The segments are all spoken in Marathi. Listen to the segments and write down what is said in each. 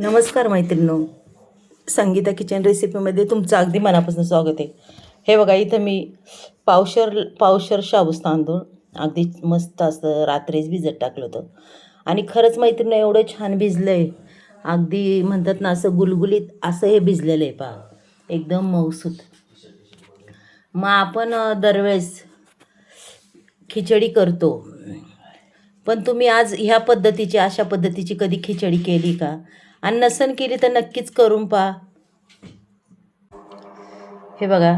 नमस्कार मैत्रिणींनो, संगीता किचन रेसिपीमध्ये तुमचं अगदी मनापासून स्वागत आहे. हे बघा, इथं मी पावशर शाबूस तांदूळ अगदी मस्त असं रात्रीच भिजत टाकलं होतं आणि खरंच मैत्रिणी एवढं छान भिजलं आहे. अगदी म्हणतात ना, असं गुलगुलीत असं हे भिजलेलं आहे पहा, एकदम मऊसूत. मग आपण दरवेळेस खिचडी करतो, पण तुम्ही आज ह्या पद्धतीची अशा पद्धतीची कधी खिचडी केली का? आणि नसन केली तर नक्कीच करून पहा. हे बघा,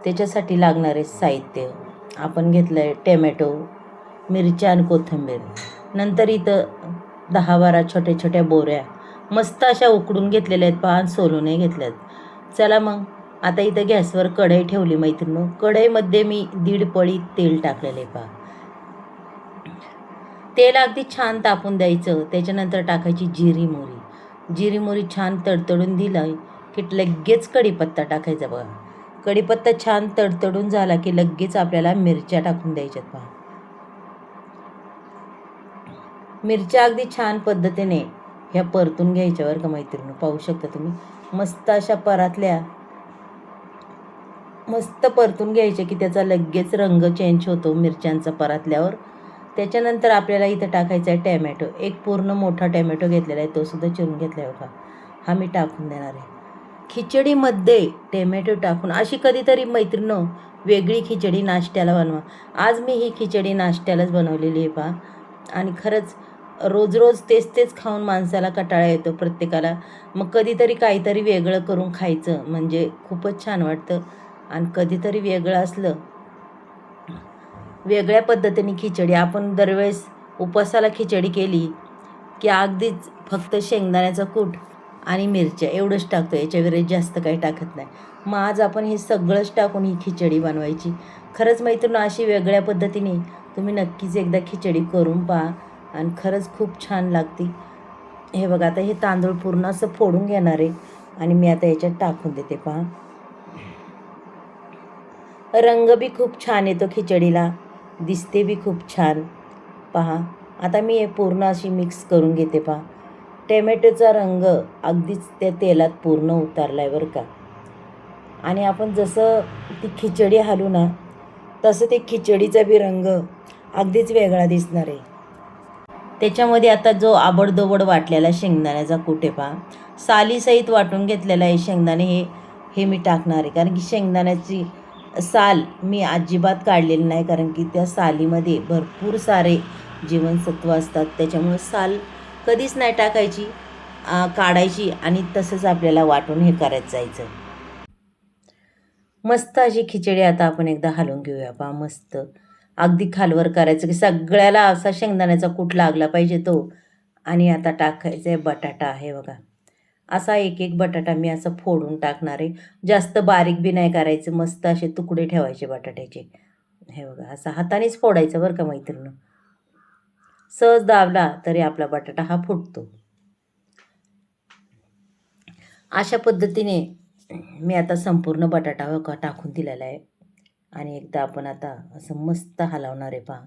त्याच्यासाठी लागणारे साहित्य आपण घेतलं आहे: टॅमॅटो, मिरच्या आणि कोथिंबीर. नंतर इथं 10-12 छोट्या छोट्या बोऱ्या मस्त अशा उकडून घेतलेल्या आहेत पहा, आणि सोलूनही घेतल्यात. चला मग आता इथं गॅसवर कढई ठेवली मैत्रिणी. कढईमध्ये मी 1.5 पळी तेल टाकलेलं आहे पहा. तेल अगदी छान तापून द्यायचं. त्याच्यानंतर टाकायची जिरी मोहरी छान तडतडून दिलं की लगेच कढीपत्ता टाकायचा बघा. कढीपत्ता छान तडतडून झाला की लगेच आपल्याला मिरच्या टाकून द्यायच्यात पहा. मिरच्या अगदी छान पद्धतीने ह्या परतून घ्यायच्यावर का मैत्रिणी. पाहू शकता तुम्ही, मस्त अशा परातल्या मस्त परतून घ्यायचे की त्याचा लगेच रंग चेंज होतो मिरच्यांचा परातल्यावर. त्याच्यानंतर आपल्याला इथं टाकायचा आहे टॅमॅटो. एक पूर्ण मोठा टॅमॅटो घेतलेला आहे, तो सुद्धा चिरून घेतला आहे बघा. हा मी टाकून देणार आहे. खिचडीमध्ये टॅमॅटो टाकून अशी कधीतरी मैत्रिणं वेगळी खिचडी नाश्त्याला बनवा. आज मी ही खिचडी नाश्त्यालाच बनवलेली आहे पहा. आणि खरंच रोज रोज तेच खाऊन माणसाला कंटाळा येतो प्रत्येकाला. मग कधीतरी काहीतरी वेगळं करून खायचं म्हणजे खूपच छान वाटतं. आणि कधीतरी वेगळं असलं, वेगळ्या पद्धतीने खिचडी. आपण दरवेळेस उपवासाला खिचडी केली की अगदीच फक्त शेंगदाण्याचं कूट आणि मिरच्या एवढंच टाकतो, याच्या व्यतिरिक्त जास्त काही टाकत नाही. मग आज आपण हे सगळंच टाकून ही खिचडी बनवायची. खरंच मैत्रिणी, अशी वेगळ्या पद्धतीने तुम्ही नक्कीच एकदा खिचडी करून पहा आणि खरंच खूप छान लागते. हे बघा, आता हे तांदूळ पूर्ण असं फोडून घेणार आहे आणि मी आता याच्यात टाकून देते पहा. रंग बी खूप छान येतो खिचडीला, दिसते बी खूप छान पहा. आता मी हे पूर्ण अशी मिक्स करून घेते पहा. टॅमॅटोचा रंग अगदीच त्या तेलात पूर्ण उतारला आहे बरं का. आणि आपण जसं ती खिचडी हालू ना, तसं ते खिचडीचा बी रंग अगदीच वेगळा दिसणार आहे. त्याच्यामध्ये आता जो आबडदोबड वाटलेला शेंगदाण्याचा कूट आहे पहा, सालीसहित वाटून घेतलेला आहे शेंगदाणे. हे मी टाकणार आहे, कारण की शेंगदाण्याची साल मी अजिबात काढलेली नाही, कारण की त्या सालीमध्ये भरपूर सारे जीवनसत्व असतात. त्याच्यामुळे साल कधीच नाही टाकायची, काढायची आणि तसंच आपल्याला वाटून हे करायचं जायचं. मस्त अशी खिचडी आता आपण एकदा हलवून घेऊया पहा. मस्त अगदी खालवर करायचं की सगळ्याला असा शेंगदाण्याचा कूट लागला पाहिजे तो. आणि आता टाकायचं आहे बटाटा. आहे बघा, असा एक बटाटा मी असं फोडून टाकणार आहे. जास्त बारीक बी नाही करायचं, मस्त असे तुकडे ठेवायचे बटाट्याचे. हे बघा, असा हातानेच फोडायचं बरं का मैत्रिणी. सहज दाबला तरी आपला बटाटा हा फुटतो. अशा पद्धतीने मी आता संपूर्ण बटाटा टाकून दिलेला आहे आणि एकदा आपण आता असं मस्त हलवणार आहे पहा.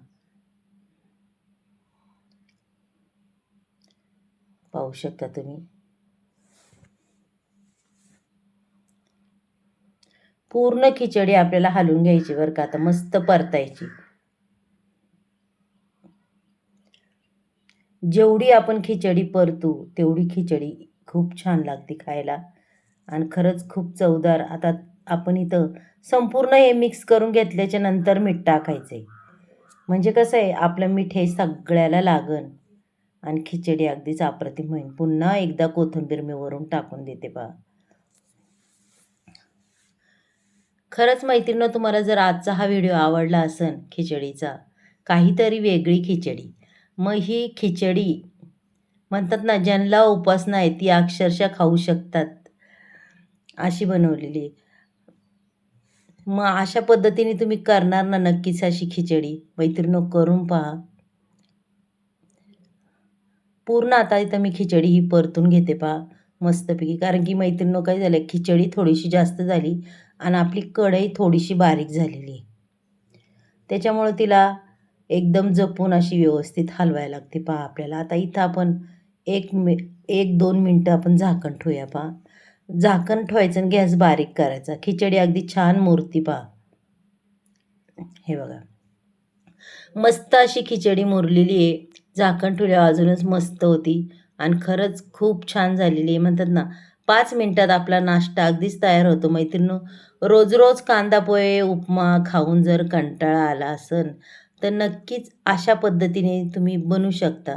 पाहू शकता तुम्ही, पूर्ण खिचडी आपल्याला हलवून घ्यायची बरं का. आता मस्त परतायची. जेवढी आपण खिचडी परतू तेवढी खिचडी खूप छान लागते खायला आणि खरंच खूप चवदार. आता आपण इथं संपूर्ण हे मिक्स करून घेतल्याच्या नंतर मीठ टाकायचं आहे, म्हणजे कसं आहे आपलं मीठ हे सगळ्याला लागन आणि खिचडी अगदीच अप्रतिम होईल. पुन्हा एकदा कोथिंबीर मी वरून टाकून देते पहा. खरंच मैत्रिणींनो, तुम्हाला जर आजचा हा व्हिडिओ आवडला असेल खिचडीचा, काहीतरी वेगळी खिचडी, मग ही खिचडी म्हणतात ना, ज्यांना उपवास नाही ती अक्षरशः खाऊ शकतात अशी बनवलेली. मग अशा पद्धतीने तुम्ही करणार ना नक्कीच अशी खिचडी मैत्रिणींनो, करून पहा. पूर्ण आता इथं मी खिचडी ही परतून घेते पहा मस्तपैकी, कारण की मैत्रिणींनो काय झालं, खिचडी थोडीशी जास्त झाली आणि आपली कढई थोडीशी बारीक झालेली, त्याच्यामुळे तिला एकदम जपून अशी व्यवस्थित हलवायला लागते पहा आपल्याला. आता इथं आपण 1-2 मिनटं आपण झाकण ठेवूया पहा. झाकण ठेवायचं आणि गॅस बारीक करायचा. खिचडी अगदी छान मुरती पहा. हे बघा. मस्त अशी खिचडी मुरलेली आहे. झाकण ठेवल्यावर अजूनच मस्त होती आणि खरंच खूप छान झालेली आहे. म्हणतात ना 5 मिनिटात आपला नाश्ता अगदीच तयार होतो. मैत्रिणींनो, रोज-रोज कांदा पोहे, उपमा खाऊन जर कंटाळा आला असेल, तर नक्कीच अशा पद्धतीने तुम्ही बनवू शकता.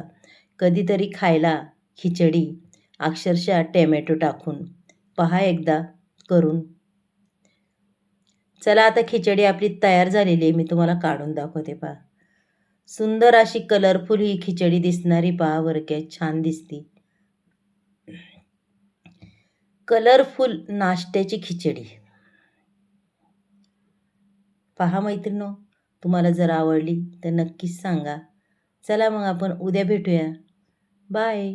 कधीतरी खायला खिचडी अक्षरशः टोमॅटो टाकून पहा एकदा करून. चला आता खिचडी आपली तयार झालेली आहे. मी तुम्हाला काढून दाखवते पहा. सुंदर अशी कलरफुल ही खिचडी दिसणारी पहा बरं काय छान दिसती. कलरफुल नाश्त्याची खिचडी. पहा मैत्रिणींनो, तुम्हाला जर आवडली तर नक्कीच सांगा. चला मग आपण उद्या भेटूया. बाय.